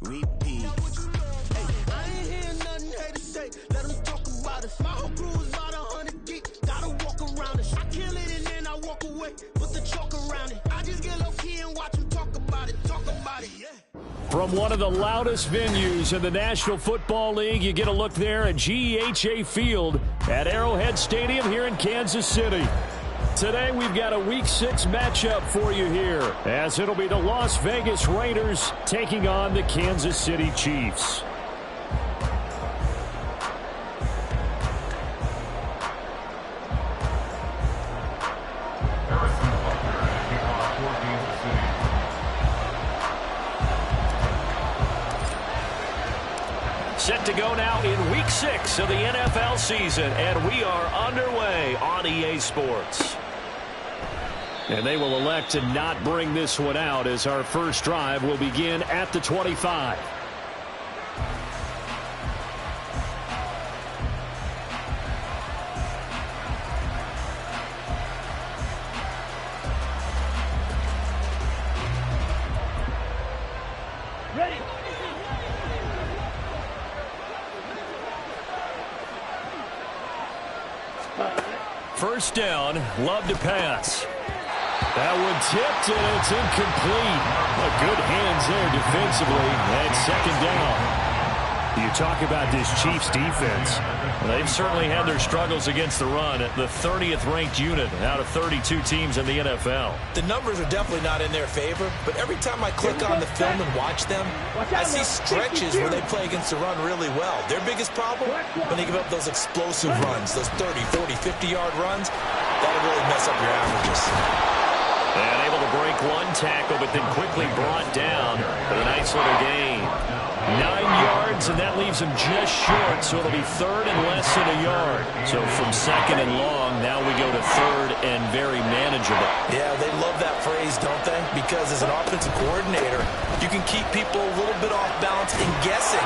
repeat. Hey, I ain't hearing nothing haters say. Let them talk about us. My whole crew is about 100 deep. Gotta walk around it. I kill it and then I walk away. Put the chalk around it. I just get low key and watch them talk about it. Talk about it, yeah. From one of the loudest venues in the National Football League, you get a look there at GEHA Field at Arrowhead Stadium here in Kansas City. Today we've got a Week 6 matchup for you here, as it'll be the Las Vegas Raiders taking on the Kansas City Chiefs. Set to go now in Week 6 of the NFL season, and we are underway on EA Sports. And they will elect to not bring this one out, as our first drive will begin at the 25. Ready. First down, love to pass. That one tipped, and it's incomplete. Good hands there defensively, and second down. You talk about this Chiefs defense. They've certainly had their struggles against the run. The 30th ranked unit out of 32 teams in the NFL. The numbers are definitely not in their favor, but every time I click on the film and watch them, I see stretches where they play against the run really well. Their biggest problem, when they give up those explosive runs, those 30, 40, 50-yard runs, that'll really mess up your averages. And able to break one tackle, but then quickly brought down for a nice little gain. 9 yards, and that leaves him just short, so it'll be third and less than a yard. So from second and long, now we go to third and very manageable. Yeah, they love that phrase, don't they? Because as an offensive coordinator, you can keep people a little bit off balance and guessing,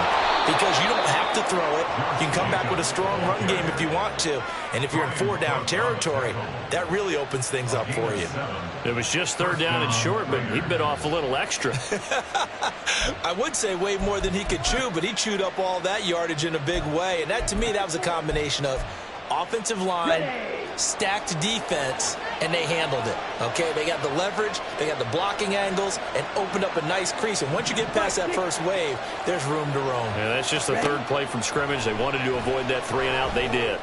because you don't have to throw it. You can come back with a strong run game if you want to. And if you're in 4-down territory, that really opens things up for you. It was just third down and short, but he bit off a little extra. I would say way more than he could chew, but he chewed up all that yardage in a big way. And that, to me, that was a combination of offensive line, stacked defense, and they handled it. Okay, they got the leverage, they got the blocking angles, and opened up a nice crease. And once you get past that first wave, there's room to roam. Yeah, that's just the third play from scrimmage. They wanted to avoid that 3-and-out. They did.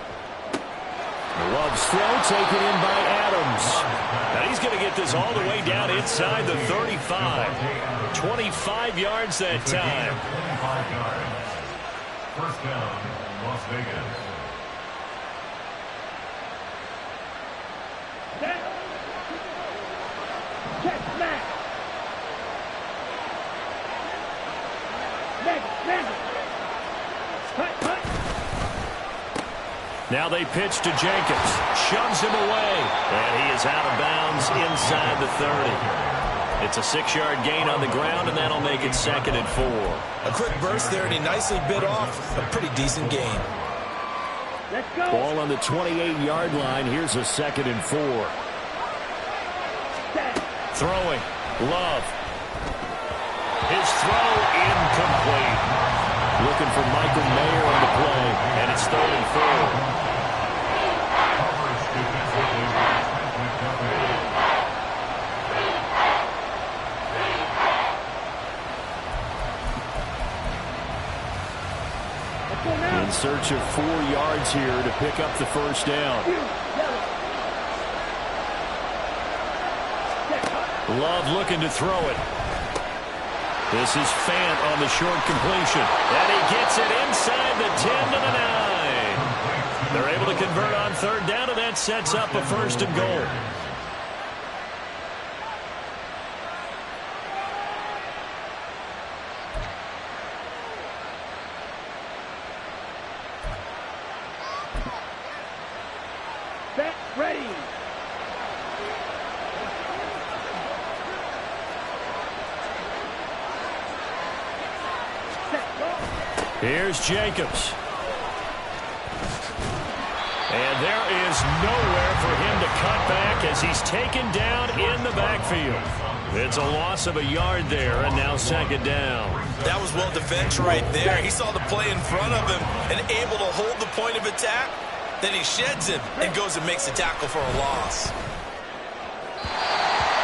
Love's throw taken in by Adams. And he's going to get this all the way down inside the 35. 25 yards that time. 25 yards. First down, Las Vegas. Check, smack. Cut. Now they pitch to Jenkins. Shoves him away. And he is out of bounds inside the 30. It's a 6-yard gain on the ground, and that'll make it 2nd and 4. A quick burst there, and he nicely bit off a pretty decent gain. Let's go. Ball on the 28-yard line. Here's a 2nd and 4. Throwing. Love. His throw incomplete. Looking for Michael Mayer on the play, and it's 3rd and 4. In search of 4 yards here to pick up the first down. Love looking to throw it. This is Fant on the short completion. And he gets it inside the 10 to the 9. They're able to convert on 3rd down, and that sets up a 1st and goal. Ready. Here's Jacobs. And there is nowhere for him to the cutback as he's taken down in the backfield. It's a loss of a yard there, and now second down. That was well defended right there. He saw the play in front of him and able to hold the point of attack. Then he sheds him and goes and makes a tackle for a loss.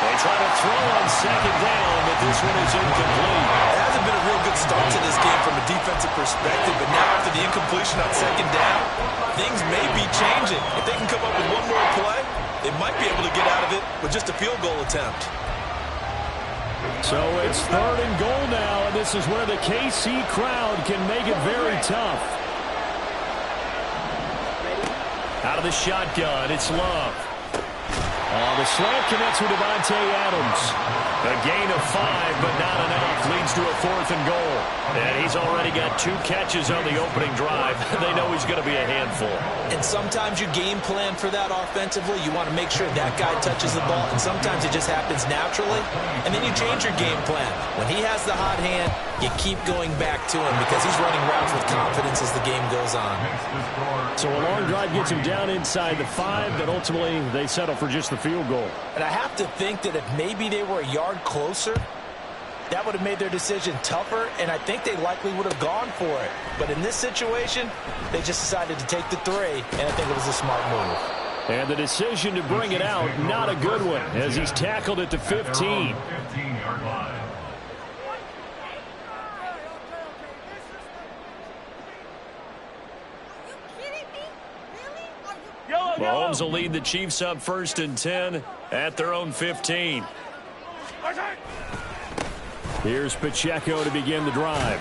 They try to throw on second down, but this one is incomplete. It hasn't been a real good start to this game from a defensive perspective, but now after the incompletion on second down, things may be changing. If they can come up with one more play, they might be able to get out of it with just a field goal attempt. So it's 3rd and goal now, and this is where the KC crowd can make it very tough. Out of the shotgun, it's Love. The slant connects with Devontae Adams. A gain of 5, but not enough. Leads to a 4th and goal. And he's already got 2 catches on the opening drive. They know he's going to be a handful. And sometimes you game plan for that offensively. You want to make sure that guy touches the ball. And sometimes it just happens naturally. And then you change your game plan. When he has the hot hand, you keep going back to him because he's running routes with confidence as the game goes on. So a long drive gets him down inside the 5, but ultimately they settle for just the field goal. And I have to think that if maybe they were a yard closer, that would have made their decision tougher, and I think they likely would have gone for it. But in this situation, they just decided to take the 3, and I think it was a smart move. And the decision to bring it out, not a good one, as he's tackled at the 15. Mahomes will lead the Chiefs up 1st and 10 at their own 15. Here's Pacheco to begin the drive.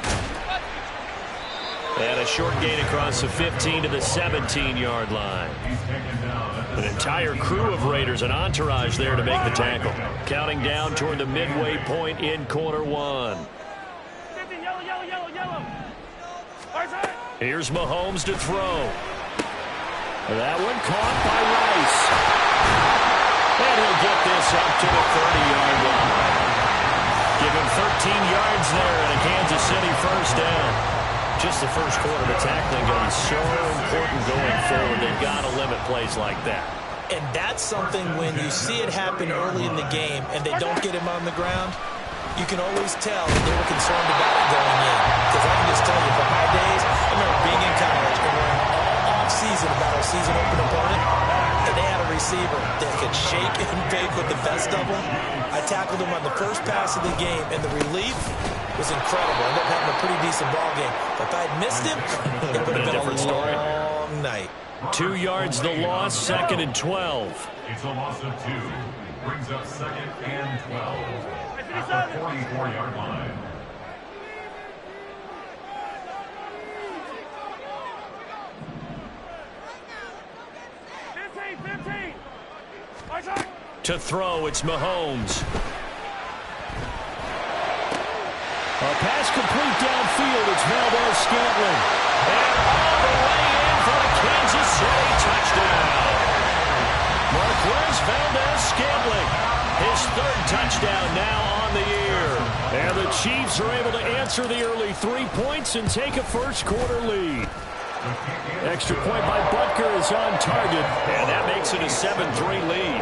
And a short gain across the 15 to the 17-yard line. An entire crew of Raiders, an entourage there to make the tackle. Counting down toward the midway point in quarter 1. Here's Mahomes to throw. That one caught by Rice. And he'll get this up to the 30-yard line. Give him 13 yards there and a Kansas City 1st down. Just the first quarter, the tackling going to be so important going forward. They've got to limit plays like that. And that's something when you see it happen early in the game and they don't get him on the ground, you can always tell that they were concerned about it going in. Because I can just tell you, from my days, I remember being in college and we're all off-season about our season-open opponent, and they had a receiver that could shake and bake with the best of them. I tackled him on the first pass of the game, and the relief was incredible. I ended up having a pretty decent ball game. But if I had missed him, it would have been a long night. 2 yards the loss, 2nd and 12. It's a loss of 2. Brings up 2nd and 12 at the 44-yard line. To throw, it's Mahomes. A pass complete downfield. It's Valdez-Scantling. And all the way in for a Kansas City touchdown. Marquez Valdez-Scantling. His 3rd touchdown now on the year. And the Chiefs are able to answer the early 3 points and take a first quarter lead. Extra point by Butker is on target, and that makes it a 7-3 lead.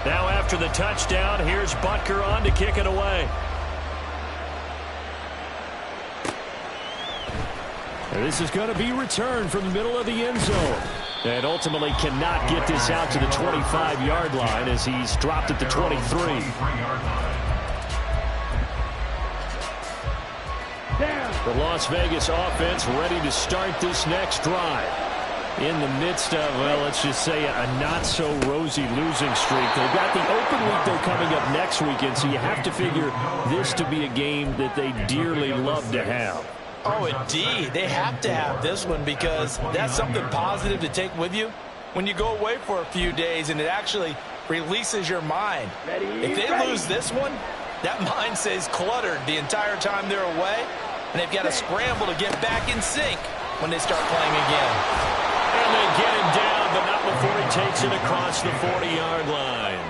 Now after the touchdown, here's Butker on to kick it away. This is going to be returned from the middle of the end zone. And ultimately cannot get this out to the 25-yard line as he's dropped at the 23. The Las Vegas offense ready to start this next drive. In the midst of, well, let's just say a not-so-rosy losing streak. They've got the open week they're coming up next weekend, so you have to figure this to be a game that they dearly love to have. Oh, indeed. They have to have this one because that's something positive to take with you when you go away for a few days, and it actually releases your mind. If they lose this one, that mind stays cluttered the entire time they're away, and they've got to scramble to get back in sync when they start playing again. And And they get him down, but not before he takes it across the 40-yard line.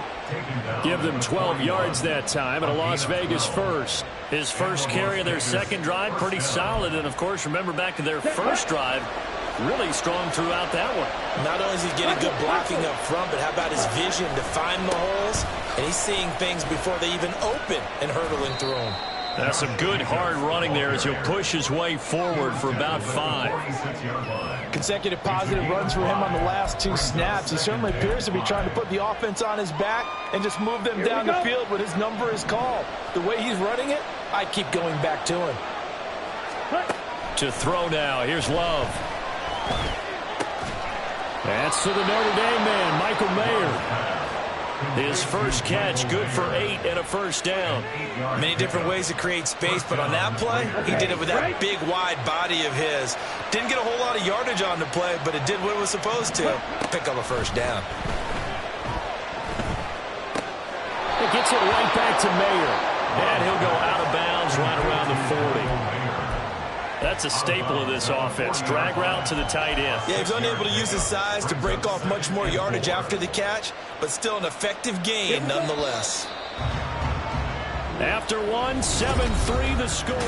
Give them 12 yards that time, and a Las Vegas first. His first carry of their second drive, pretty solid. And, of course, remember back to their first drive, really strong throughout that one. Not only is he getting good blocking up front, but how about his vision to find the holes? And he's seeing things before they even open and hurdling through them. That's some good hard running there as he'll push his way forward for about 5. Consecutive positive runs for him on the last 2 snaps. He certainly appears to be trying to put the offense on his back and just move them down the field when his number is called. The way he's running it, I keep going back to him. To throw now. Here's Love. That's to the Notre Dame man, Michael Mayer. His first catch, good for 8 and a first down. Many different ways to create space, but on that play, he did it with that big, wide body of his. Didn't get a whole lot of yardage on the play, but it did what it was supposed to. Pick up a first down. It gets it right back to Mayer. And he'll go out of bounds right around the 40. That's a staple of this offense. Drag route to the tight end. Yeah, he's unable to use his size to break off much more yardage after the catch, but still an effective gain nonetheless. After 1, 7-3 the score.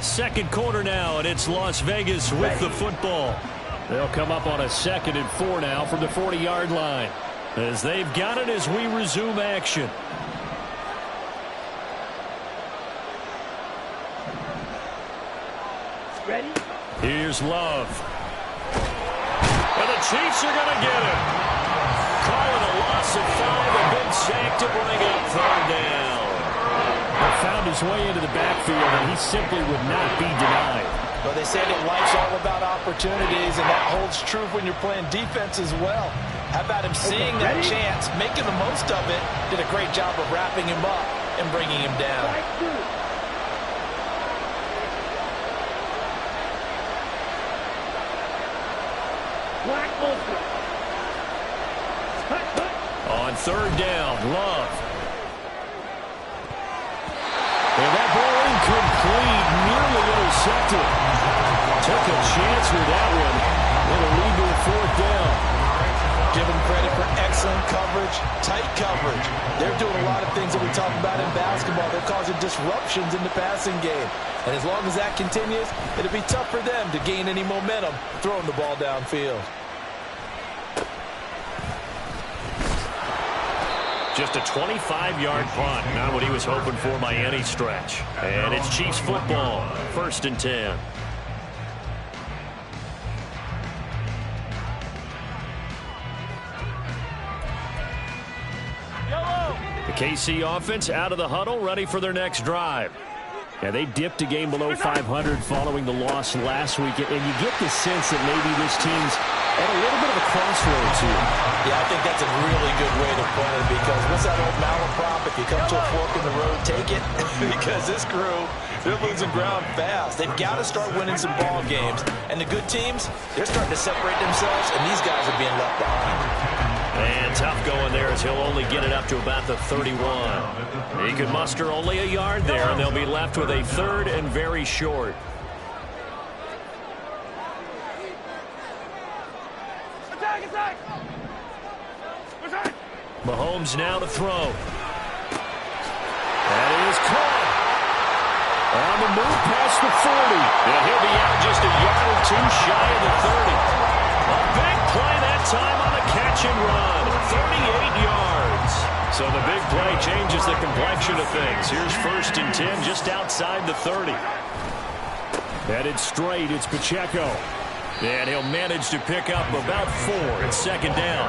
Second quarter now, and it's Las Vegas with the football. They'll come up on a 2nd and 4 now from the 40-yard line, as they've got it as we resume action. Ready? Here's Love. And the Chiefs are going to get him. Call it a loss of 5, a big sack to bring up 3rd down. He found his way into the backfield, and he simply would not be denied. Well, they say that life's all about opportunities, and that holds true when you're playing defense as well. How about him seeing that chance, making the most of it, did a great job of wrapping him up and bringing him down. On 3rd down, Love. And that ball incomplete, nearly intercepted. Took a chance with that one. It'll lead to a 4th down. Give them credit for excellent coverage, tight coverage. They're doing a lot of things that we talk about in basketball. They're causing disruptions in the passing game. And as long as that continues, it'll be tough for them to gain any momentum throwing the ball downfield. Just a 25-yard punt, not what he was hoping for by any stretch. And it's Chiefs football, 1st and 10. The KC offense out of the huddle, ready for their next drive. Yeah, they dipped a game below 500 following the loss last week, and you get the sense that maybe this team's at a little bit of a crossroads here. Yeah, I think that's a really good way to put it, because what's that old malaprop? If you come to a fork in the road, take it. Because this crew, they're losing ground fast. They've got to start winning some ball games. And the good teams, they're starting to separate themselves, and these guys are being left behind. And tough going there as he'll only get it up to about the 31. He could muster only a yard there, and they'll be left with a 3rd and very short. Mahomes now to throw. That is caught. On the move past the 40. And he'll be out just a yard or 2 shy of the 30. A big play that time on the catch and run. 38 yards. So the big play changes the complexion of things. Here's 1st and 10 just outside the 30. Headed straight, it's Pacheco. And he'll manage to pick up about 4 at 2nd down.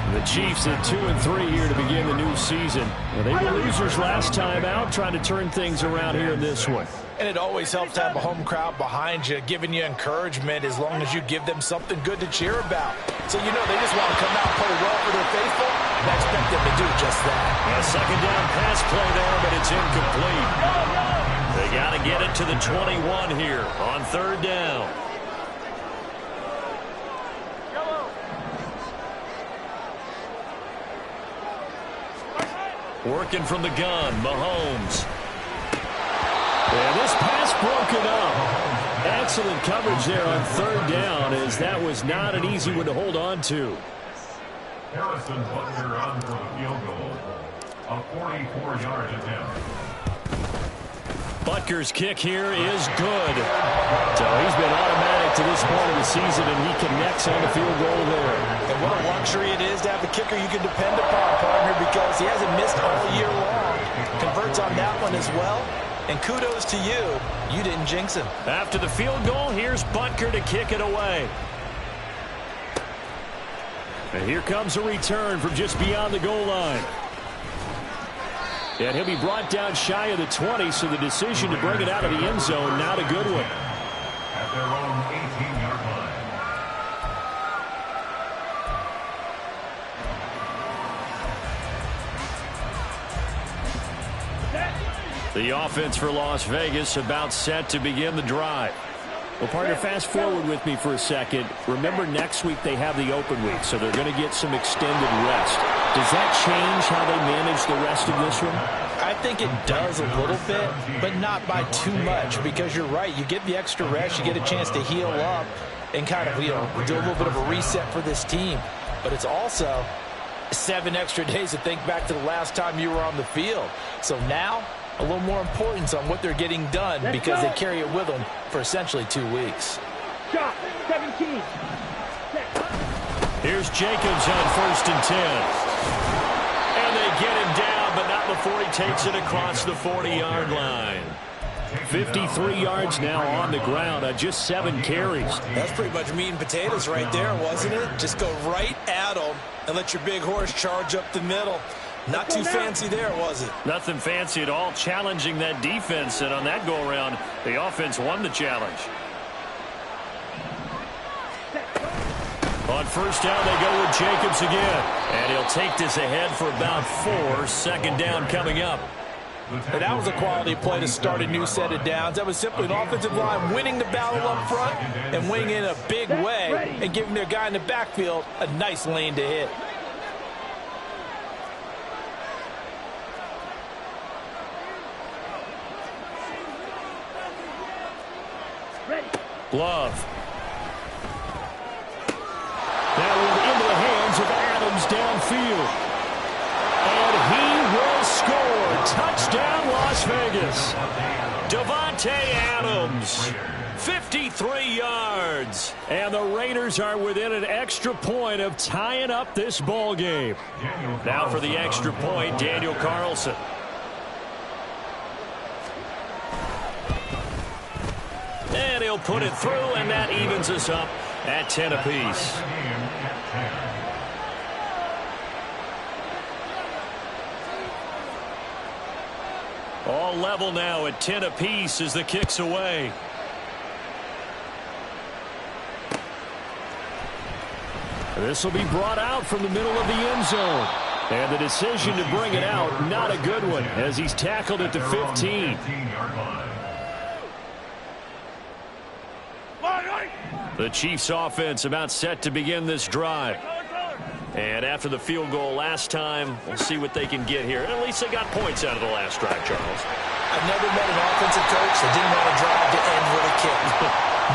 The Chiefs at 2-3 here to begin the new season. Well, they were losers last time out, trying to turn things around here in this one. And it always helps to have a home crowd behind you, giving you encouragement as long as you give them something good to cheer about. So you know they just want to come out and play well for their faithful, and I expect them to do just that. A 2nd down pass play there, but it's incomplete. They got to get it to the 21 here on 3rd down. Working from the gun, Mahomes. And this pass broken up. At excellent coverage there on third down, as that was not an easy one to hold on to. Harrison Butker on for the field goal. A 44-yard attempt. Butker's kick here is good. So he's been automatic to this point of the season, and he connects on the field goal there. And what a luxury it is to have a kicker you can depend upon, partner, because he hasn't missed all year long. Converts on that one as well. And kudos to you. You didn't jinx him. After the field goal, here's Butker to kick it away. And here comes a return from just beyond the goal line. And he'll be brought down shy of the 20, so the decision to bring it out of the end zone, not a good one. At their own 18-yard line. The offense for Las Vegas about set to begin the drive. Well, partner, fast forward with me for a second. Remember, next week they have the open week, so they're going to get some extended rest. Does that change how they manage the rest of this one? I think it does a little bit, but not by too much, because you're right. You get the extra rest, you get a chance to heal up and kind of, do a little bit of a reset for this team. But it's also 7 extra days to think back to the last time you were on the field. So now, a little more importance on what they're getting done, because they carry it with them for essentially 2 weeks. Shot, 17. Here's Jacobs on 1st and 10. And they get him down, but not before he takes it across the 40-yard line. 53 yards now on the ground on just 7 carries. That's pretty much meat and potatoes right there, wasn't it? Just go right at them and let your big horse charge up the middle. Not too fancy there, was it? Nothing fancy at all, challenging that defense, and on that go-around, the offense won the challenge. On 1st down, they go with Jacobs again, and he'll take this ahead for about 4. 2nd down coming up. And that was a quality play to start a new set of downs. That was simply an offensive line winning the battle up front and winning in a big way and giving their guy in the backfield a nice lane to hit. Love. That one into the hands of Adams downfield. And he will score. Touchdown, Las Vegas. Davante Adams, 53 yards. And the Raiders are within an extra point of tying up this ball game. Now for the extra point, Daniel Carlson. And he'll put it through, and that evens us up at 10 apiece. All level now at 10 apiece as the kick's away. This will be brought out from the middle of the end zone. And the decision to bring it out, not a good one, as he's tackled at the 15. The Chiefs offense about set to begin this drive. And after the field goal last time, we'll see what they can get here. At least they got points out of the last drive, Charles. I've never met an offensive coach that didn't want to drive to end with a kick.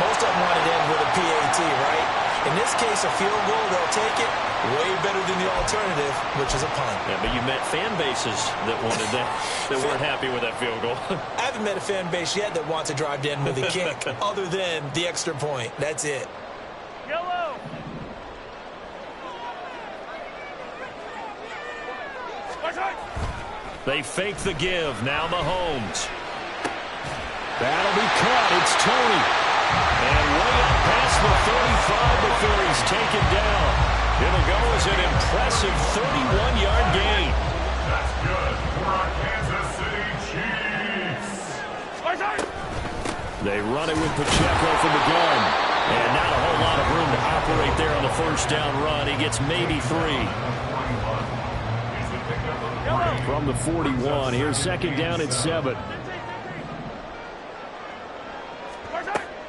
Most of them want to end with a PAT, right? In this case, a field goal, they'll take it. Way better than the alternative, which is a punt. Yeah, but you met fan bases that wanted that, that weren't happy with that field goal. I haven't met a fan base yet that wants to drive to end with a kick, other than the extra point. That's it. Yellow. They fake the give. Now Mahomes. That'll be caught. It's Tony. And way up past the 35 before he's taken down. It'll go as an impressive 31-yard gain. That's good for our Kansas City Chiefs. They run it with Pacheco from the gun. And not a whole lot of room to operate there on the 1st down run. He gets maybe 3. From the 41, here's 2nd down at 7.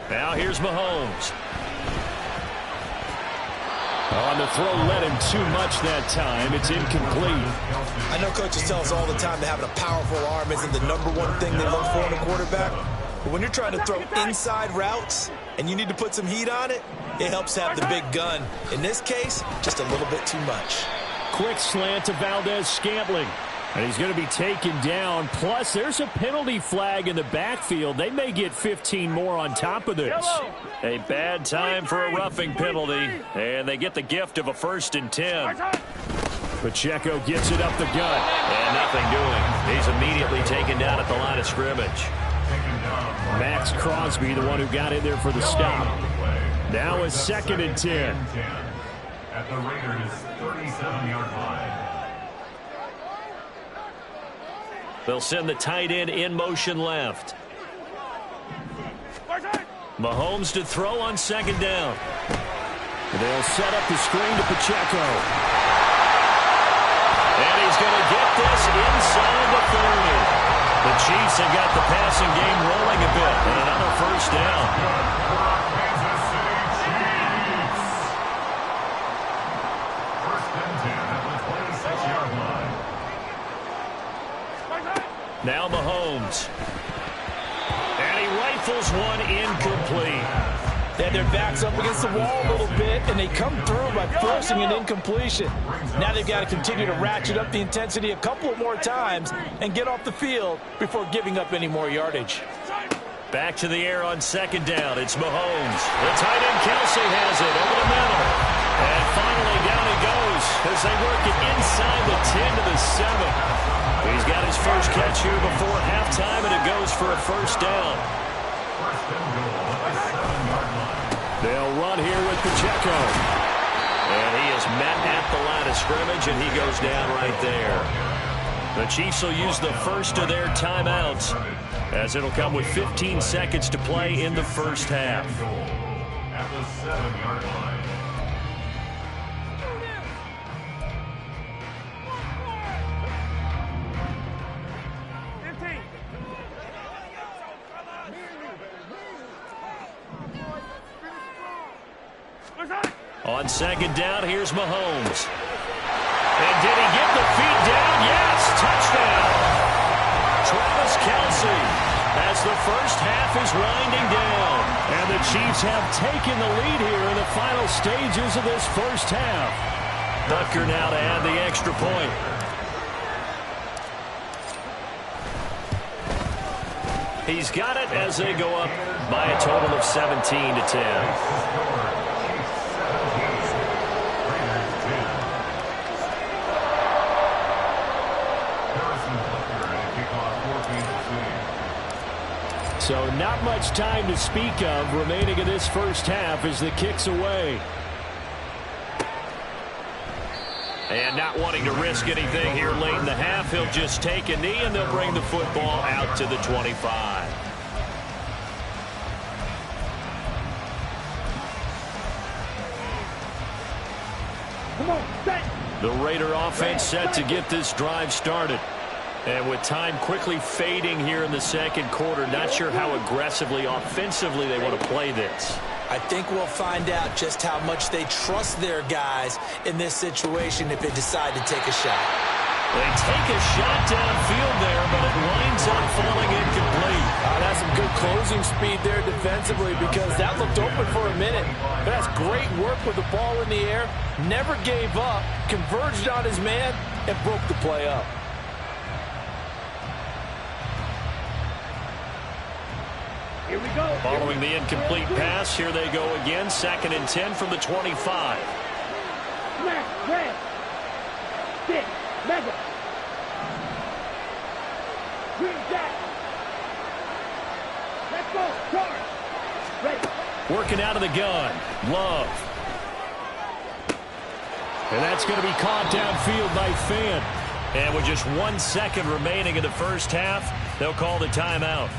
Now here's Mahomes. On the throw, led him too much that time. It's incomplete. I know coaches tell us all the time that having a powerful arm isn't the #1 thing they look for in a quarterback. But when you're trying to throw inside routes and you need to put some heat on it, it helps have the big gun. In this case, just a little bit too much. Quick slant to Valdez-Scantling. And he's going to be taken down. Plus, there's a penalty flag in the backfield. They may get 15 more on top of this. A bad time for a roughing penalty. And they get the gift of a 1st and 10. Pacheco gets it up the gut. And nothing doing. He's immediately taken down at the line of scrimmage. Max Crosby, the one who got in there for the stop. Now a 2nd and 10. At the Raiders' 37-yard line. They'll send the tight end in motion left. Mahomes to throw on 2nd down. They'll set up the screen to Pacheco. And he's going to get this inside the 30. The Chiefs have got the passing game rolling a bit. And another 1st down. Kansas City Chiefs. 1st and 10 at the 26-yard line. Now Mahomes. And he rifles one incomplete. They had their backs up against the wall a little bit, and they come through by forcing an incompletion. Now they've got to continue to ratchet up the intensity a couple more times and get off the field before giving up any more yardage. Back to the air on 2nd down. It's Mahomes. The tight end Kelsey has it over the middle. And finally down he goes as they work it inside the 10 to the 7. He's got his first catch here before halftime, and it goes for a 1st down. They'll run here with Pacheco. And he is met at the line of scrimmage, and he goes down right there. The Chiefs will use the first of their timeouts, as it'll come with 15 seconds to play in the 1st half. At the 7-yard line. On 2nd down, here's Mahomes. And did he get the feet down? Yes, touchdown. Travis Kelce as the 1st half is winding down. And the Chiefs have taken the lead here in the final stages of this 1st half. Butker now to add the extra point. He's got it as they go up by a total of 17 to 10. So not much time to speak of remaining in this 1st half as the kick's away. And not wanting to risk anything here late in the half, he'll just take a knee and they'll bring the football out to the 25. Come on, set. The Raider offense set to get this drive started. And with time quickly fading here in the 2nd quarter, not sure how aggressively, offensively they want to play this. I think we'll find out just how much they trust their guys in this situation if they decide to take a shot. They take a shot downfield there, but it winds up falling incomplete. That's some good closing speed there defensively because that looked open for a minute. But that's great work with the ball in the air. Never gave up, converged on his man, and broke the play up. Here we go. Following the incomplete pass, here they go again. 2nd and 10 from the 25. Smash, red. Stick, mega. Green jack. Let's go, charge. Ready. Working out of the gun. Love. And that's going to be caught downfield by Fant. And with just 1 second remaining in the 1st half, they'll call the timeout.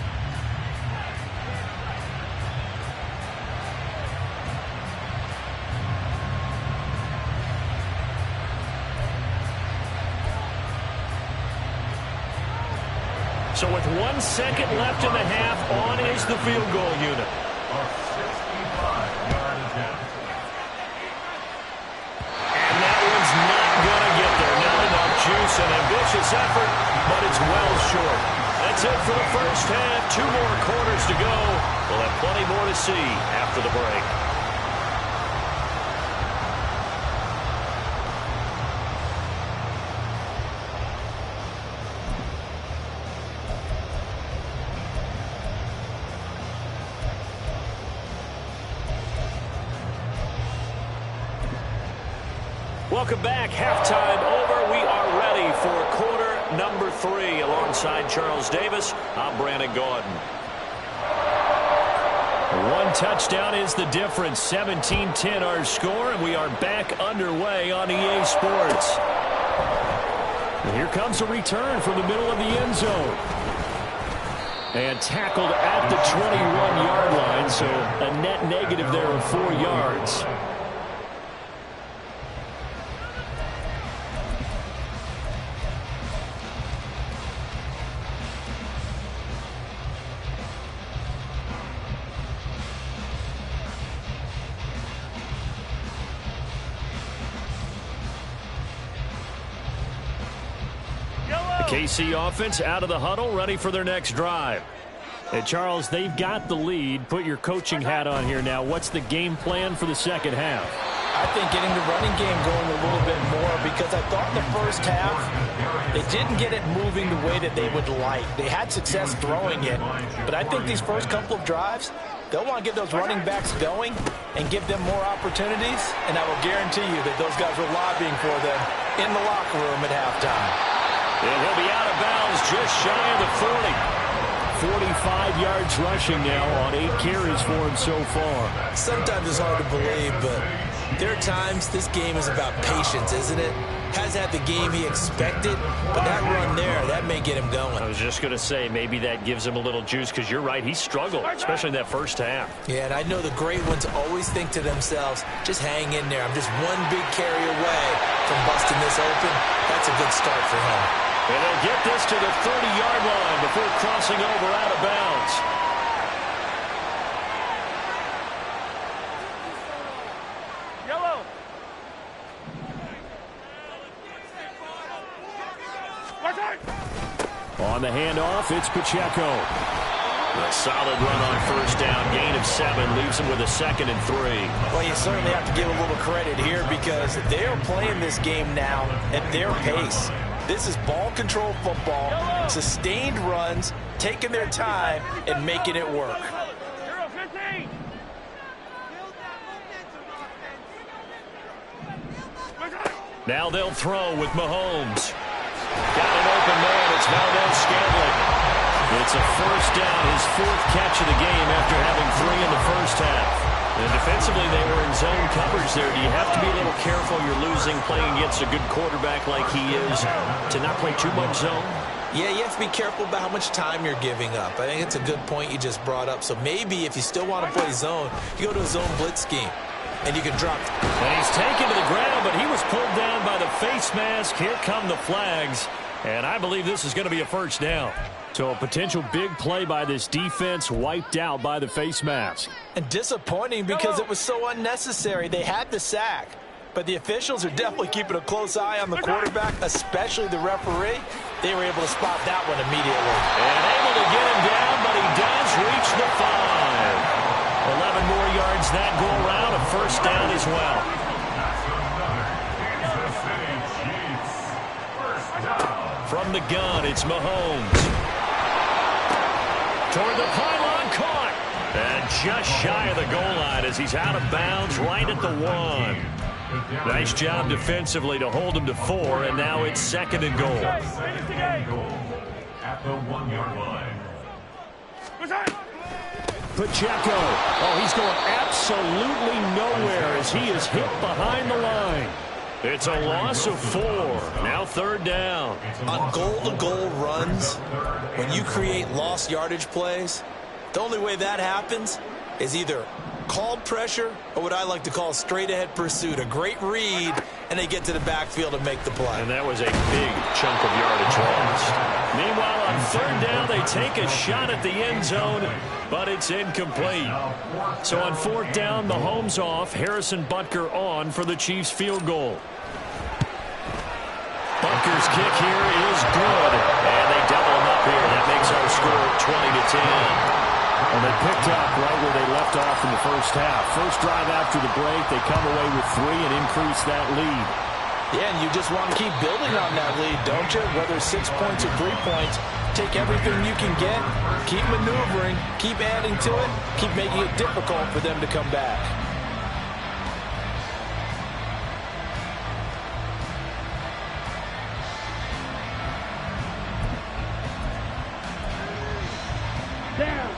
So with 1 second left in the half, on is the field goal unit. A 65-yard attempt. And that one's not going to get there. Not enough juice, an ambitious effort, but it's well short. That's it for the first half. 2 more quarters to go. We'll have plenty more to see after the break. Welcome back. Halftime over. We are ready for quarter number 3. Alongside Charles Davis, I'm Brandon Gaudin. 1 touchdown is the difference. 17-10 our score, and we are back underway on EA Sports. And here comes a return from the middle of the end zone. And tackled at the 21-yard line, so a net negative there of 4 yards. KC offense out of the huddle, ready for their next drive. And Charles, they've got the lead. Put your coaching hat on here now. What's the game plan for the second half? I think getting the running game going a little bit more, because I thought in the first half they didn't get it moving the way that they would like. They had success throwing it, but I think these first couple of drives, they'll want to get those running backs going and give them more opportunities, and I will guarantee you that those guys were lobbying for them in the locker room at halftime. And he'll be out of bounds just shy of the 40. 45 yards rushing now on 8 carries for him so far. Sometimes it's hard to believe, but there are times this game is about patience, isn't it? Hasn't had the game he expected, but that run there, that may get him going. I was just going to say, maybe that gives him a little juice, because you're right, he struggled, especially in that first half. Yeah, and I know the great ones always think to themselves, just hang in there. I'm just one big carry away from busting this open. That's a good start for him. And they'll get this to the 30-yard line before crossing over out of bounds. Yellow. On the handoff, it's Pacheco. A solid run on first down, gain of 7, leaves him with a 2nd and 3. Well, you certainly have to give a little credit here, because they are playing this game now at their pace. This is ball control football, sustained runs, taking their time and making it work. Now they'll throw with Mahomes. Got an open man. It's Valdez-Scantling. It's a first down, his 4th catch of the game after having 3 in the first half. And defensively, they were in zone coverage there. Do you have to be a little careful? You're losing, playing against a good quarterback like he is, to not play too much zone? Yeah, you have to be careful about how much time you're giving up. I think it's a good point you just brought up. So maybe if you still want to play zone, you go to a zone blitz scheme, and you can drop. And he's taken to the ground, but he was pulled down by the face mask. Here come the flags, and I believe this is going to be a first down. So a potential big play by this defense, wiped out by the face mask. And disappointing, because it was so unnecessary. They had the sack, but the officials are definitely keeping a close eye on the quarterback, especially the referee. They were able to spot that one immediately. And able to get him down, but he does reach the 5. 11 more yards that go around, a first down as well. From the gun, it's Mahomes. Toward the pylon, caught. And just shy of the goal line as he's out of bounds right at the 1. Nice job defensively to hold him to 4, and now it's 2nd and goal. At the 1-yard line. Pacheco. Oh, he's going absolutely nowhere as he is hit behind the line. It's a loss of 4. Now 3rd down. On goal-to-goal runs, when you create lost yardage plays, the only way that happens is either called pressure or what I like to call straight-ahead pursuit. A great read, and they get to the backfield and make the play. And that was a big chunk of yardage lost. Meanwhile, on 3rd down, they take a shot at the end zone, but it's incomplete. So on 4th down, Mahomes off, Harrison Butker on for the Chiefs field goal. Butker's kick here is good, and they double him up here. That makes our at 10. And they picked up right where they left off in the first half. First drive after the break, they come away with 3 and increase that lead. Yeah, and you just want to keep building on that lead, don't you? Whether it's 6 points or 3 points, take everything you can get, keep maneuvering, keep adding to it, keep making it difficult for them to come back.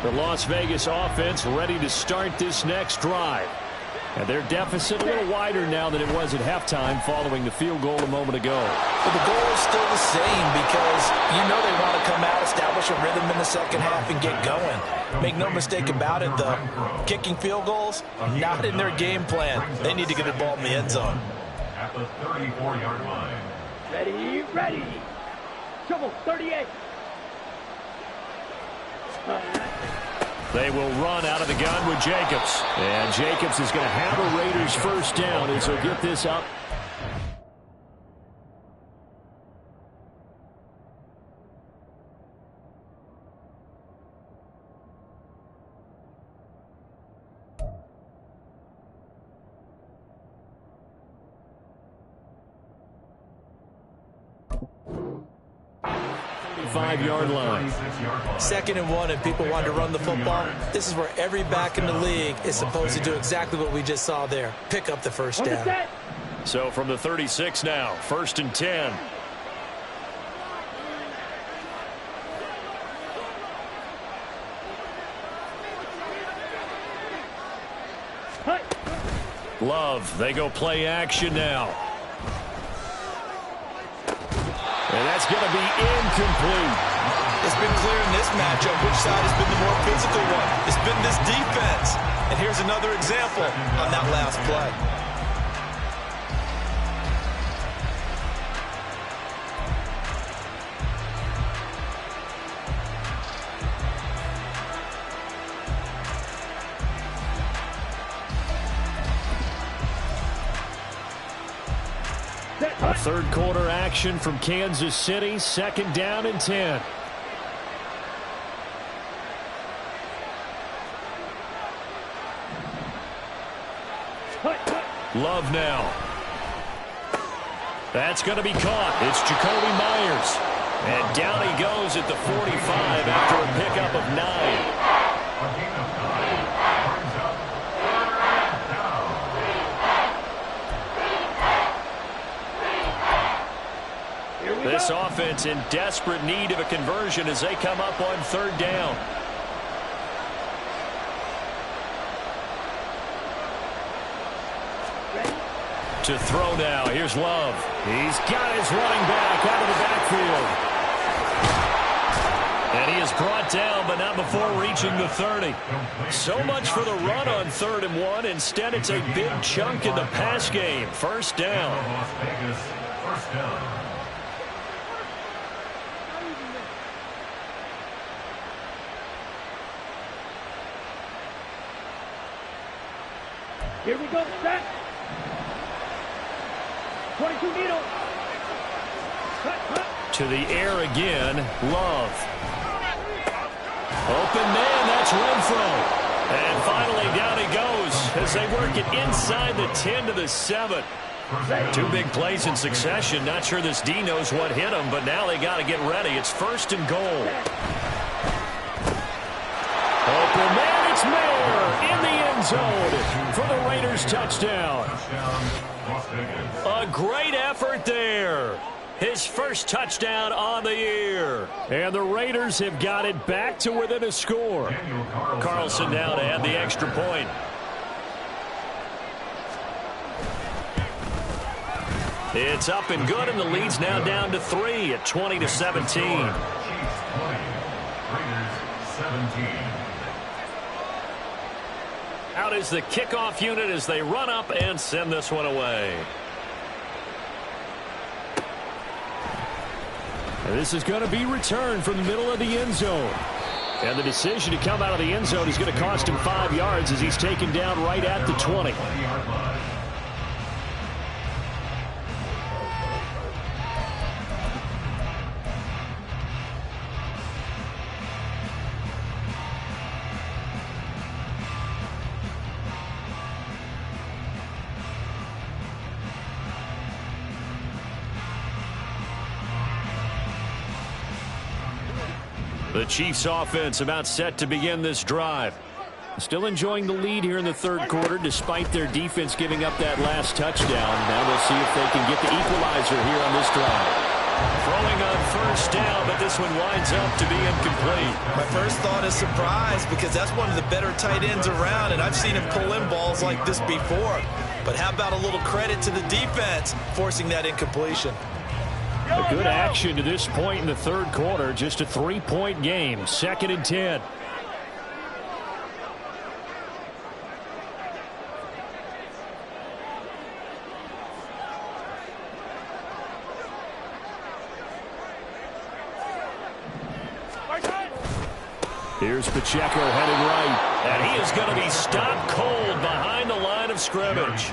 The Las Vegas offense ready to start this next drive. And their deficit a little wider now than it was at halftime following the field goal a moment ago. But the goal is still the same because you know they want to come out, establish a rhythm in the second half, and get going. Make no mistake about it, though. Kicking field goals, not in their game plan. They need to get the ball in the end zone. At the 34-yard line. Ready, ready. Trouble, 38. They will run out of the gun with Jacobs. And Jacobs is going to have a Raiders first down as he'll get this up. Five-yard line. 2nd and 1, and people want to run the football. This is where every back in the league is supposed to do exactly what we just saw there. Pick up the first down. So from the 36 now, 1st and 10. Love, they go play action now. And that's going to be incomplete. It's been clear in this matchup which side has been the more physical one. It's been this defense. And here's another example on that last play. A third quarter action from Kansas City. 2nd down and 10. Love now. That's going to be caught. It's Jacoby Myers. And down he goes at the 45 after a pickup of 9. This offense in desperate need of a conversion as they come up on 3rd down. To throw now. Here's Love. He's got his running back out of the backfield. And he is brought down, but not before reaching the 30. So much for the run on 3rd and 1. Instead, it's a big chunk in the pass game. 1st down. Las Vegas, 1st down. Here we go, set. 22 needle. To the air again, Love. Open man, that's Renfro. And finally down he goes as they work it inside the 10 to the 7. 2 big plays in succession. Not sure this D knows what hit him, but now they got to get ready. It's 1st and goal. Open man, it's Mayer in the end zone for the Raiders touchdown. A great effort there. His first touchdown on the year. And the Raiders have got it back to within a score. Carlson now to add the extra point. It's up and good, and the lead's now down to 3 at 20 to 17. Raiders 17. Out is the kickoff unit as they run up and send this one away. And this is going to be returned from the middle of the end zone. And the decision to come out of the end zone is going to cost him 5 yards as he's taken down right at the 20. The Chiefs offense about set to begin this drive. Still enjoying the lead here in the third quarter despite their defense giving up that last touchdown. Now we'll see if they can get the equalizer here on this drive. Throwing on first down, but this one winds up to be incomplete. My first thought is surprise because that's one of the better tight ends around, and I've seen him pull in balls like this before. But how about a little credit to the defense forcing that incompletion? A good action to this point in the third quarter. Just a 3-point game. 2nd and 10. Here's Pacheco heading right, and he is going to be stopped cold behind the line of scrimmage.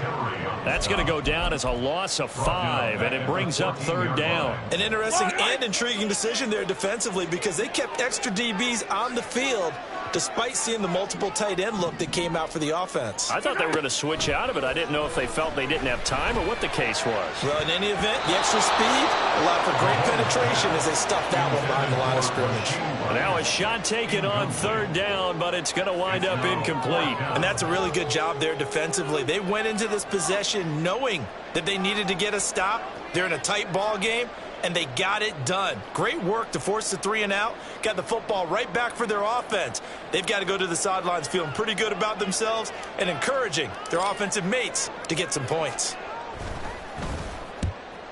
That's going to go down as a loss of 5, and it brings up 3rd down. An interesting and intriguing decision there defensively because they kept extra DBs on the field despite seeing the multiple tight end look that came out for the offense. I thought they were going to switch out of it. I didn't know if they felt they didn't have time or what the case was. Well, in any event, the extra speed allowed for great penetration as they stuffed that one behind the line of scrimmage. Now a shot taken on 3rd down, but it's going to wind up incomplete. And that's a really good job there defensively. They went into this possession knowing that they needed to get a stop. They're in a tight ball game, and they got it done. Great work to force the 3 and out. Got the football right back for their offense. They've got to go to the sidelines feeling pretty good about themselves and encouraging their offensive mates to get some points.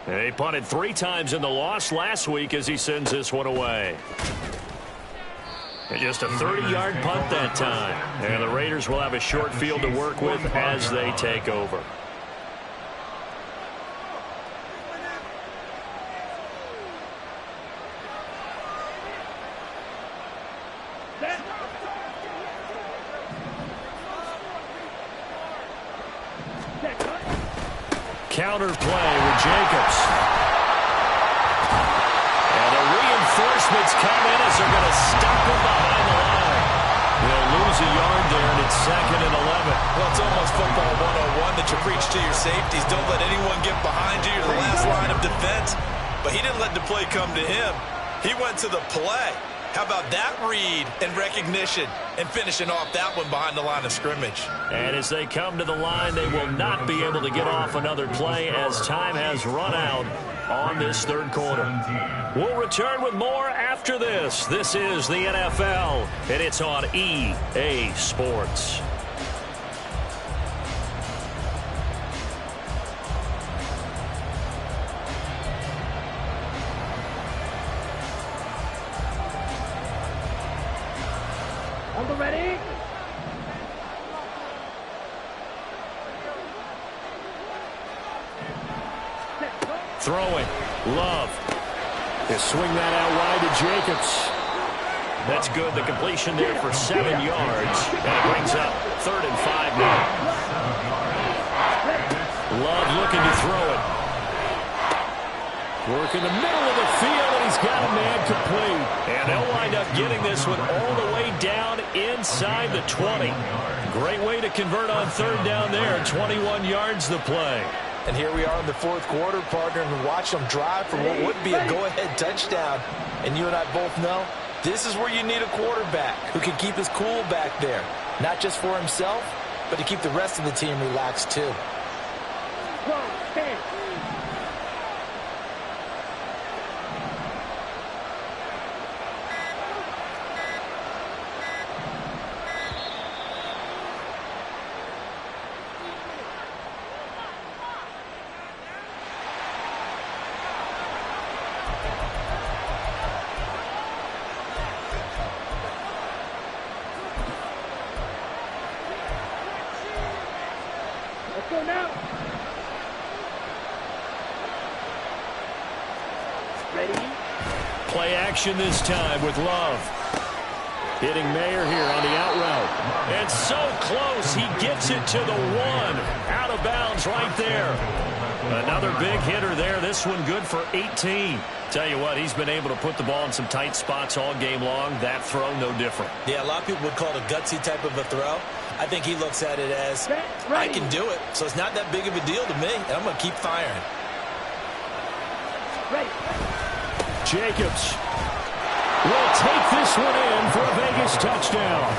They punted 3 times in the loss last week as he sends this one away. And just a 30-yard punt that time. And the Raiders will have a short field to work with as they take over. Counter play with Jacobs. And the reinforcements come in as they're going to stop him behind the line. They'll lose a yard there, and it's 2nd and 11. Well, it's almost football 101 that you preach to your safeties. Don't let anyone get behind you. You're the last line of defense. But he didn't let the play come to him. He went to the play. How about that read and recognition and finishing off that one behind the line of scrimmage? And as they come to the line, they will not be able to get off another play as time has run out on this third quarter. We'll return with more after this. This is the NFL, and it's on EA Sports. On the ready. Throwing. Love. They swing that out wide to Jacobs. That's good. The completion there for 7 yards. And it brings up 3rd and 5 now. Love looking to throw it. Work in the middle of the field, and he's got a man complete. And they'll wind up getting this one all the way down inside the 20. Great way to convert on 3rd down there. 21 yards the play. And here we are in the 4th quarter, partner, and watch them drive for what would be a go-ahead touchdown. And you and I both know this is where you need a quarterback who can keep his cool back there. Not just for himself, but to keep the rest of the team relaxed too. Let's go now. Ready? Play action this time with Love. Hitting Mayer here on the out route. And so close, he gets it to the 1. Out of bounds right there. Another big hitter there. This one good for 18. Tell you what, he's been able to put the ball in some tight spots all game long. That throw, no different. Yeah, a lot of people would call it a gutsy type of a throw. I think he looks at it as, I can do it, so it's not that big of a deal to me, and I'm going to keep firing. Ready. Jacobs. will take this one in for a Vegas touchdown.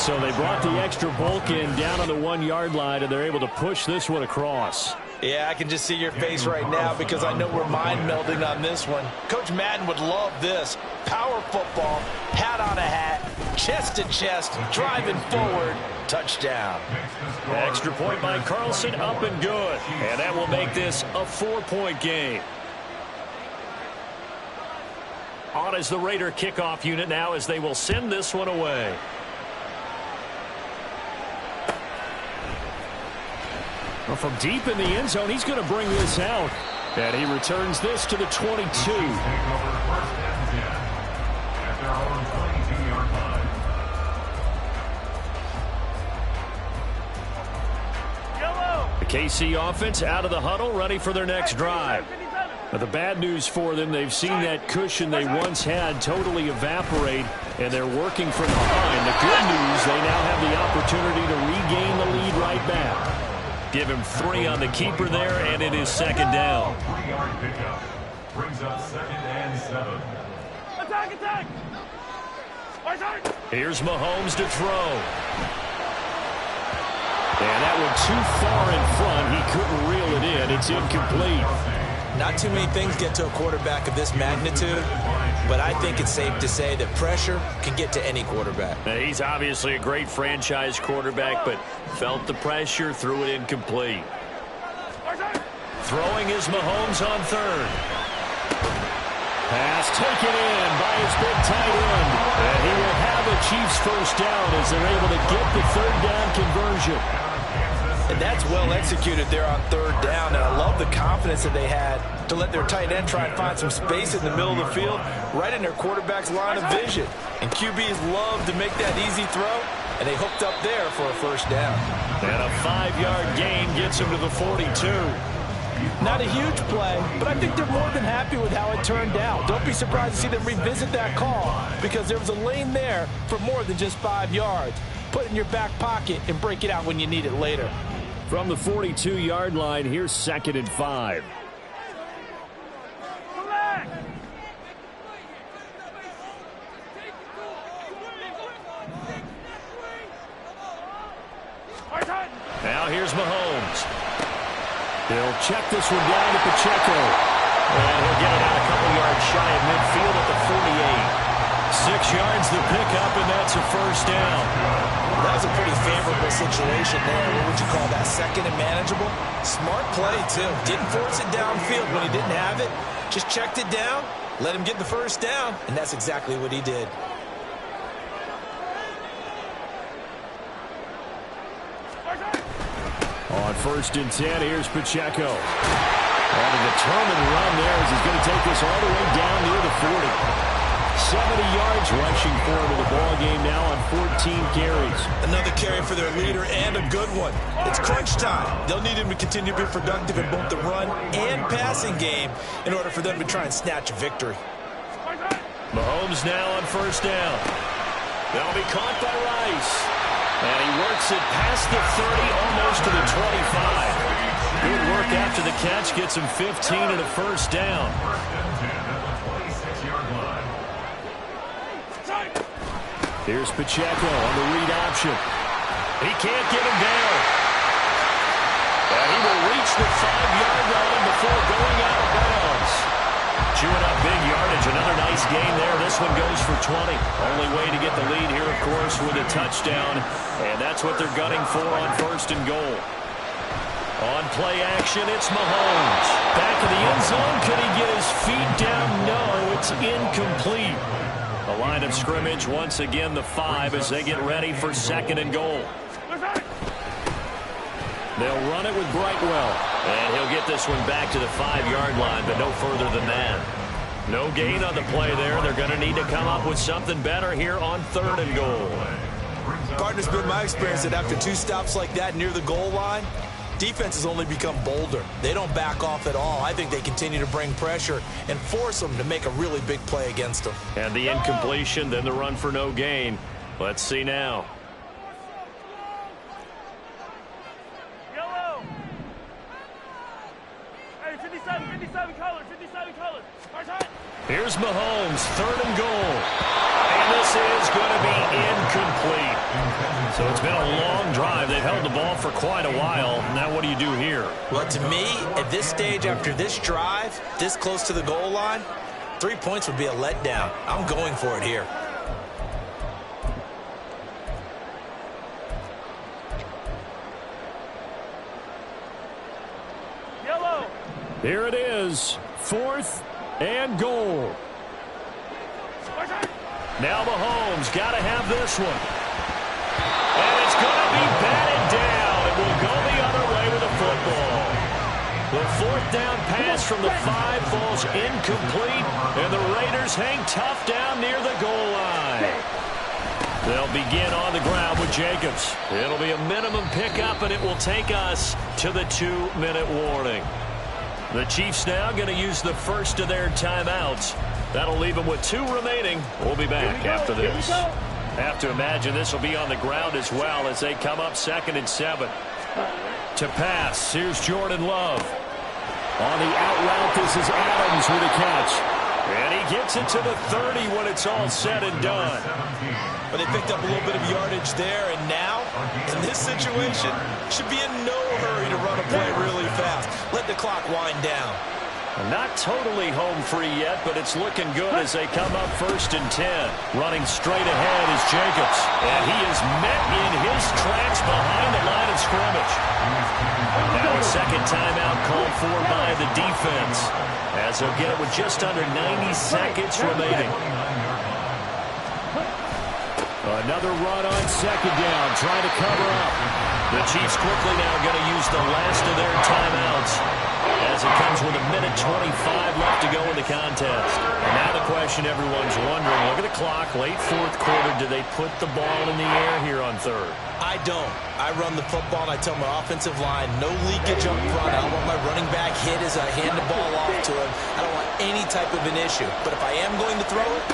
So they brought the extra bulk in down on the 1-yard line, and they're able to push this one across. Yeah, I can just see your face right now because I know we're mind melding on this one. Coach Madden would love this. Power football, hat on a hat, chest to chest, driving forward, touchdown. Extra point by Carlson, up and good. And that will make this a 4-point game. On is the Raider kickoff unit now as they will send this one away. Well, from deep in the end zone, he's going to bring this out. And he returns this to the 22. The KC offense out of the huddle, ready for their next drive. But the bad news for them, they've seen that cushion they once had totally evaporate, and they're working from behind. The good news, they now have the opportunity to regain the lead right back. Give him 3 on the keeper there, and it is second down. 3-yard pickup brings up 2nd and 7. Attack! Here's Mahomes to throw. And that one too far in front. He couldn't reel it in. It's incomplete. Not too many things get to a quarterback of this magnitude, but I think it's safe to say that pressure can get to any quarterback. He's obviously a great franchise quarterback, but felt the pressure, threw it incomplete. Throwing is Mahomes on 3rd. Pass taken in by his big tight end. And he will have a Chiefs first down as they're able to get the 3rd down conversion. And that's well executed there on 3rd down. And I love the confidence that they had to let their tight end try and find some space in the middle of the field, right in their quarterback's line of vision. And QBs love to make that easy throw, and they hooked up there for a first down. And a 5-yard gain gets him to the 42. Not a huge play, but I think they're more than happy with how it turned out. Don't be surprised to see them revisit that call because there was a lane there for more than just 5 yards. Put it in your back pocket and break it out when you need it later. From the 42-yard line, here's 2nd and 5. Now here's Mahomes. He'll check this one down to Pacheco. And he'll get it out a couple yards shy of midfield at the 48. 6 yards the pickup, and that's a first down. That was a pretty favorable situation there. What would you call that? 2nd and manageable? Smart play, too. Didn't force it downfield when he didn't have it. Just checked it down, let him get the first down, and that's exactly what he did. On 1st and 10, here's Pacheco. And a determined run there as he's going to take this all the way down near the 40. 70 yards rushing for him in the ball game now on 14 carries. Another carry for their leader and a good one. It's crunch time. They'll need him to continue to be productive in both the run and passing game in order for them to try and snatch a victory. Mahomes now on 1st down. That'll be caught by Rice. And he works it past the 30, almost to the 25. Good work after the catch. Gets him 15 and a first down. Here's Pacheco on the read option. He can't get him down. And he will reach the 5-yard line before going out of bounds. Chewing up big yardage. Another nice gain there. This one goes for 20. Only way to get the lead here, of course, with a touchdown. And that's what they're gunning for on 1st and goal. On play action, it's Mahomes. Back of the end zone. Could he get his feet down? No, it's incomplete. The line of scrimmage, once again, the 5 as they get ready for 2nd and goal. They'll run it with Brightwell. And he'll get this one back to the 5-yard line, but no further than that. No gain on the play there. They're going to need to come up with something better here on 3rd and goal. Partner's been my experience that after 2 stops like that near the goal line, defenses only become bolder. They don't back off at all. I think they continue to bring pressure and force them to make a really big play against them. And the incompletion, then the run for no gain. Let's see now. Yellow. Hey, 57 colors, 57 colors. Here's Mahomes, 3rd and goal. And this is going to be incomplete. So it's been a long drive. They held the ball for quite a while. Now what do you do here? Well, to me, at this stage, after this drive, this close to the goal line, 3 points would be a letdown. I'm going for it here. Yellow. Here it is, 4th and goal. Now Mahomes got to have this one. And it's going to be batted down. It will go the other way with the football. The 4th down pass from the 5 falls incomplete, and the Raiders hang tough down near the goal line. They'll begin on the ground with Jacobs. It'll be a minimum pickup, and it will take us to the 2-minute warning. The Chiefs now going to use the first of their timeouts. That'll leave them with 2 remaining. We'll be back after this. Have to imagine this will be on the ground as well as they come up 2nd and 7. To pass, here's Jordan Love. On the out route, this is Adams with a catch. And he gets it to the 30 when it's all said and done. But they picked up a little bit of yardage there, and now, in this situation, should be in no hurry to run a play really fast. Let the clock wind down. Not totally home free yet, but it's looking good as they come up 1st and 10. Running straight ahead is Jacobs. And he is met in his tracks behind the line of scrimmage. Now a second timeout called for by the defense, as they'll get it with just under 90 seconds remaining. Another run on 2nd down, trying to cover up. The Chiefs quickly now going to use the last of their timeouts, as it comes with 1:25 left to go in the contest. And now the question everyone's wondering, look at the clock, late 4th quarter, do they put the ball in the air here on 3rd? I don't. I run the football, and I tell my offensive line, no leakage up front. I don't want my running back hit as I hand the ball off to him. I don't want any type of an issue. But if I am going to throw it,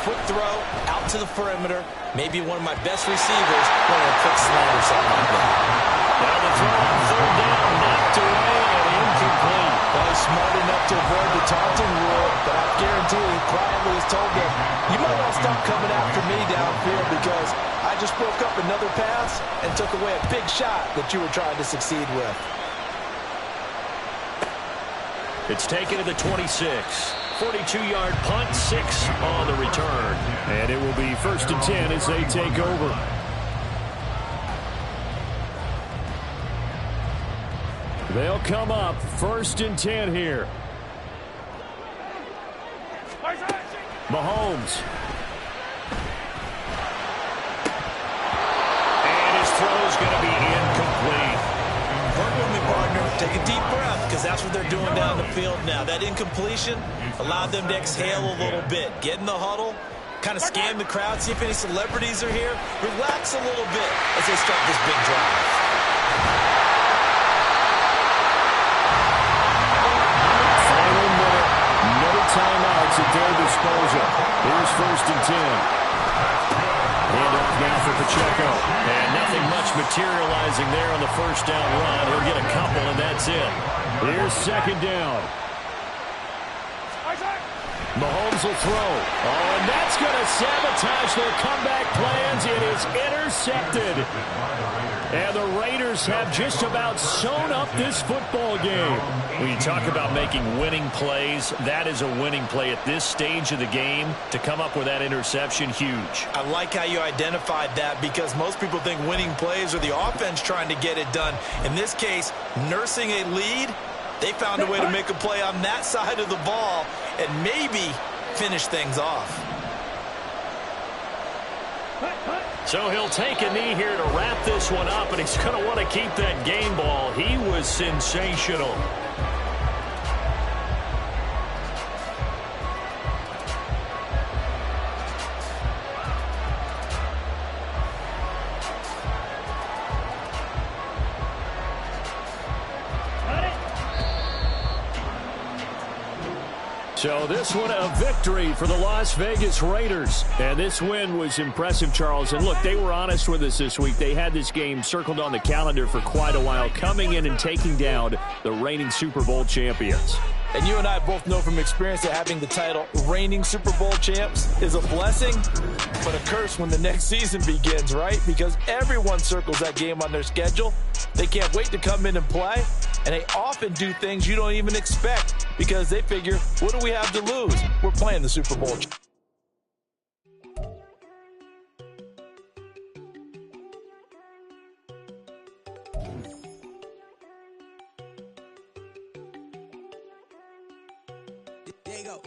quick throw, out to the perimeter, maybe one of my best receivers, running a quick slant or something like that. Now the throw on 3rd down, knocked away and incomplete. Well, he's smart enough to avoid the taunting rule, but I guarantee he quietly has told them, you might want to stop coming after me downfield because I just broke up another pass and took away a big shot that you were trying to succeed with. It's taken to the 26. 42-yard punt, 6 on the return. And it will be 1st and 10 as they take over. They'll come up 1st and 10 here. Mahomes. And his throw's going to be incomplete. Work with me, partner. Take a deep breath, because that's what they're doing down the field now. That incompletion allowed them to exhale a little bit. Get in the huddle, kind of scan the crowd, see if any celebrities are here. Relax a little bit as they start this big drive. Final minute, no timeouts at their disposal. Here's 1st and 10. Handoff now for Pacheco. And nothing much materializing there on the 1st down run. He'll get a couple, and that's it. Here's 2nd down. Mahomes will throw. Oh, and that's going to sabotage their comeback plans. It is intercepted. And the Raiders have just about sewn up this football game. When you talk about making winning plays, that is a winning play at this stage of the game. To come up with that interception, huge. I like how you identified that, because most people think winning plays are the offense trying to get it done. In this case, nursing a lead, they found a way to make a play on that side of the ball and maybe finish things off. So he'll take a knee here to wrap this one up, and he's going to want to keep that game ball. He was sensational. So this one a victory for the Las Vegas Raiders. And this win was impressive, Charles. And look, they were honest with us this week. They had this game circled on the calendar for quite a while, coming in and taking down the reigning Super Bowl champions. And you and I both know from experience that having the title reigning Super Bowl champs is a blessing, but a curse when the next season begins, right? Because everyone circles that game on their schedule. They can't wait to come in and play, and they often do things you don't even expect because they figure, what do we have to lose? We're playing the Super Bowl. There you go.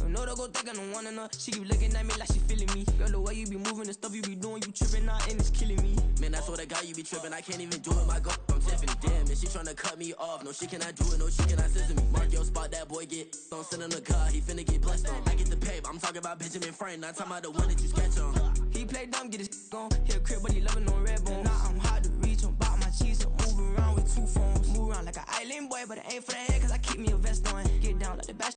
No, don't go thinking I don't want enough. She keep looking at me like she feeling me. Girl, the way you be moving, the stuff you be doing, you tripping out and it's killing me. Man, that's what I got, you be tripping. I can't even do it, my girl. I'm Tiffany. Damn, and she tryna cut me off. No, she cannot do it, no, she cannot listen to me. Mark your spot, that boy get don't send him the car, he finna get blessed on. I get the pay, I'm talking about Benjamin Franklin, not talking about the one that you sketch on. He play dumb, get his gone. Hit a crib, but he loving on red bone. Now I'm hard to reach, I'm about my cheese, I'm moving around with 2 phones. Move around like an island boy, but it ain't for the head, cause I keep me a vest on. Get down like the best.